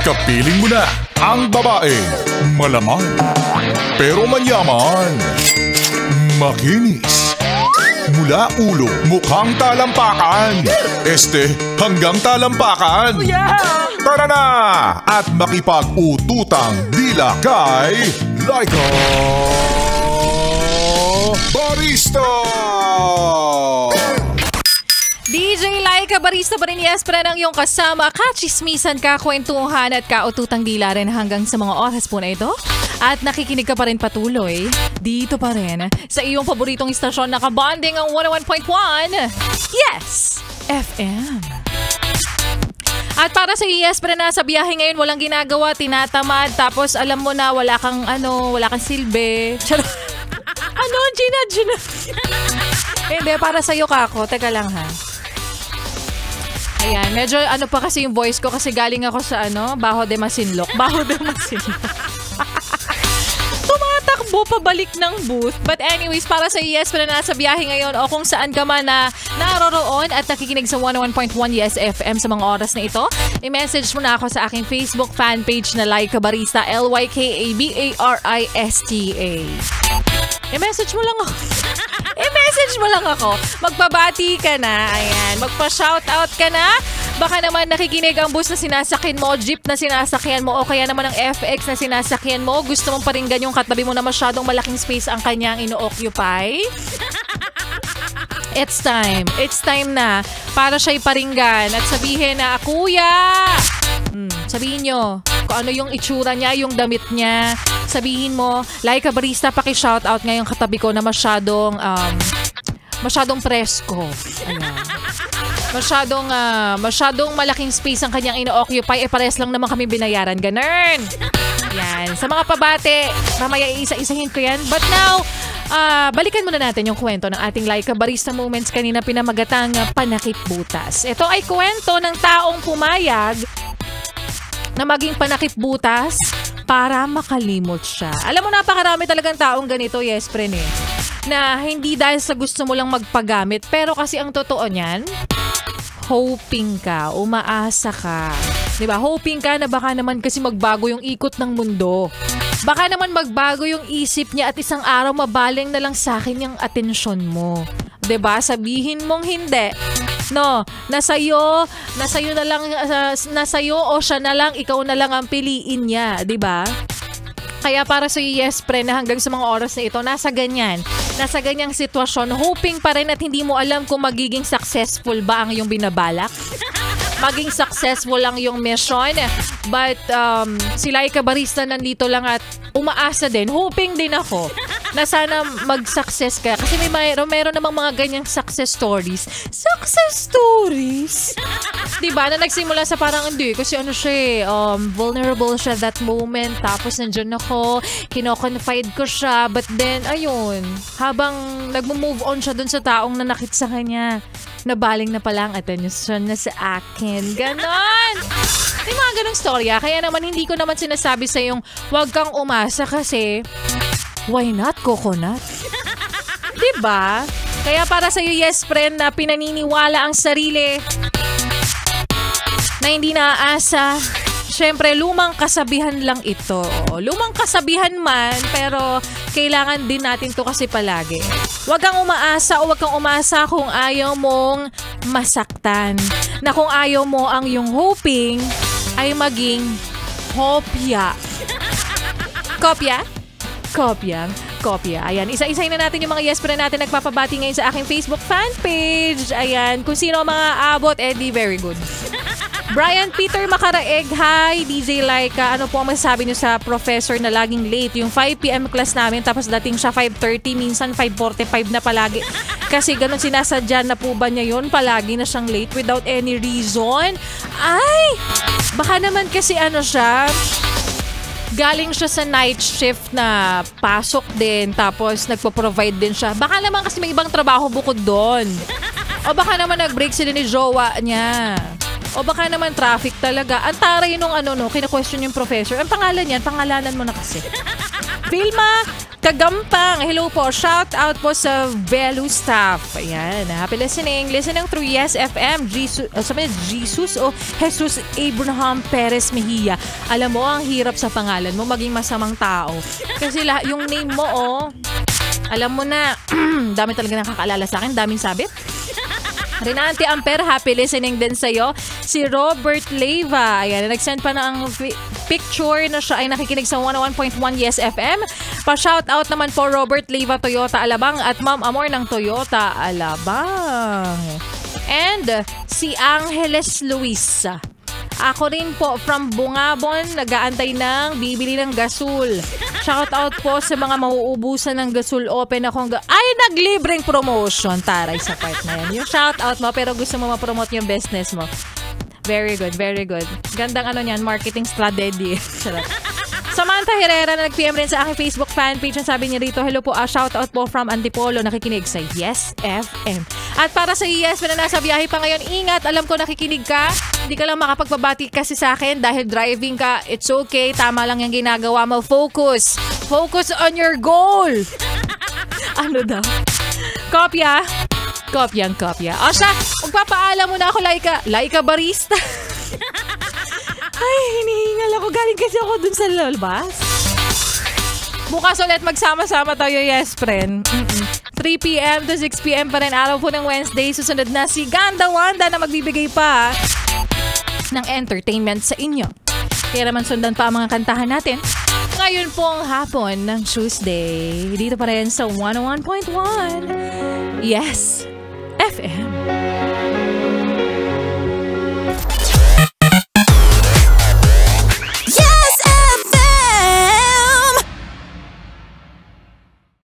Kapiling mo na ang babae. Malaman, pero manyaman. Makinis. Mula ulo, mukhang talampakan. Hanggang talampakan. Tara na at makipag-ututang dila kay Laika Barista! DJ Laika Barista pa rin, yes, pre ng iyong kasama. Kachismisan, kakwentuhan at kaututang dila rin hanggang sa mga oras po na ito. At nakikinig ka pa rin patuloy dito pa rin sa iyong paboritong istasyon na kabanding ang 101.1 Yes FM. At para sa yes, pre na sa biyahe ngayon walang ginagawa, tinatamad, tapos alam mo na wala kang silbi. Gina. Hindi, para sa'yo kako. Teka lang ha. Ayan, medyo pa kasi yung voice ko kasi galing ako sa Baho de Masinloc. Tumatakbo pabalik ng booth. But anyways, para sa yes pa na nasa biyahe ngayon o kung saan ka man na naroroon at nakikinig sa 101.1 Yes FM sa mga oras na ito, i-message mo na ako sa aking Facebook fan page na Laika Barista, LYKABARISTA. I-message mo lang ako. Magbabati ka na. Ayan. Magpa-shoutout ka na. Baka naman nakikinig ang bus na sinasakyan mo, jeep na sinasakyan mo, o kaya naman ang FX na sinasakyan mo. Gusto mong paringgan yung katabi mo na masyadong malaking space ang kanyang ino-occupy. It's time. It's time na para siya'y paringgan at sabihin na, Kuya! Sabihin nyo kung ano yung itsura niya, yung damit niya. Sabihin mo, Laika Barista, paki-shoutout nga yung katabi ko na masyadong presko. Ayan. Masyadong malaking space ang kanyang ino-occupy. Pares lang naman kami binayaran. Ganun. Yan. Sa mga pabate, mamaya isa-isahin ko yan. But now, balikan muna natin yung kwento ng ating Laika Barista Moments kanina pinamagatang Panakip Butas. Ito ay kwento ng taong pumayag na maging panakip butas para makalimot siya. Alam mo, napakarami talagang taong ganito, yes, pre, na hindi dahil sa gusto mo lang magpagamit, pero kasi ang totoo niyan, hoping ka, umaasa ka. Diba? Hoping ka na baka naman kasi magbago yung ikot ng mundo. Baka naman magbago yung isip niya at isang araw mabaling na lang sa akin yung atensyon mo. Diba? Sabihin mong hindi. No, nasa'yo na lang, nasa'yo o siya na lang, ikaw na lang ang piliin niya, di ba? Kaya para sa yes, pre, na hanggang sa mga oras na ito, nasa ganyang sitwasyon, hoping pa rin at hindi mo alam kung magiging successful ba ang iyong binabalak. Maging successful lang yung mission. But si Laika Barista nandito lang at umaasa din. Hoping din ako na sana mag-success ka. Kasi meron namang mga ganyang success stories. Success stories? Diba? Na nagsimula sa parang hindi. Kasi vulnerable siya that moment. Tapos nandyan ako. Kino-confide ko siya. But then, ayun. Habang nag-move on siya dun sa taong nanakit sa kanya, nabaling na pala ang atensyon na sa akin. Ganon! May mga ganong storya. Kaya naman hindi ko naman sinasabi sa yung huwag kang umasa kasi why not coconut? Diba? Kaya para sa iyo, yes, friend, na pinaniniwala ang sarili na hindi naaasa. Siyempre, lumang kasabihan lang ito. Lumang kasabihan man, pero kailangan din natin to kasi palagi. Huwag kang umaasa o huwag kang umasa kung ayaw mong masaktan. Na kung ayaw mo ang yung hoping ay maging hopya. Kopya? Kopya. Ayan, isa-isay na natin yung mga yes pa na natin nagpapabati ngayon sa aking Facebook fan page. Ayan, kung sino ang mga abot, di very good. Brian Peter Makaraeg, hi DJ Laika. Ano po ang masasabi niyo sa professor na laging late? Yung 5 p.m. class namin tapos dating siya 5:30, minsan 5:45 na palagi. Kasi ganun sinasadya na po ba niya yun? Palagi na siyang late without any reason? Ay! Baka naman kasi siya, galing siya sa night shift na pasok din tapos nagpo-provide din siya. Baka naman kasi may ibang trabaho bukod doon. O baka naman nag-break sila ni jowa niya. O baka naman traffic talaga. Ang taray nung kina-question yung professor. Ang pangalan yan, pangalanan mo na kasi. Vilma Kagampang, hello po. Shout out po sa Velu staff. Ayan, happy listening. Listening through Yes FM. Jesus o Jesus Abraham Perez Mejia. Alam mo, ang hirap sa pangalan mo maging masamang tao. Kasi yung name mo, alam mo na, dami talaga nakakaalala sa akin. Daming sabit. Renante Amper, happy listening din sa'yo. Si Robert Leyva, ayan, nag-send pa ng picture na siya ay nakikinig sa 101.1 Yes FM. Pa-shoutout naman po Robert Leyva, Toyota Alabang at Ma'am Amor ng Toyota Alabang. And si Angeles Luis. Ako rin po from Bungabon, nag-aantay ng bibili ng gasol. Shout out po sa mga mauubusan ng gasol. Open akong ay naglibreng promotion. Taray sa part na yan. Yung shout out mo pero gusto mo ma-promote yung business mo. Very good, very good. Gandang niyan, marketing strategy. Samantha Herrera na nag-PM rin sa aking Facebook fanpage. Ang sabi niya rito, hello po, shout out po from Antipolo, nakikinig sa Yes FM. At para sa Yes, na nasa biyahe pa ngayon, ingat, alam ko nakikinig ka. Hindi ka lang makapagbabati kasi sa akin dahil driving ka. It's okay, tama lang yung ginagawa mo. Focus. Focus on your goal. Ano daw? Kopya. Kopyang kopya. O siya, magpapaalam mo na ako, Laika Barista. Ay, hinihingal ako. Galing kasi ako dun sa labas. Bukas ulit magsama-sama tayo, yes, friend. 3 p.m. to 6 p.m. pa rin araw po ng Wednesday. Susunod na si Ganda Wanda na magbibigay pa ng entertainment sa inyo. Kaya naman sundan pa ang mga kantahan natin. Ngayon pong hapon ng Tuesday. Dito pa rin sa 101.1 Yes FM.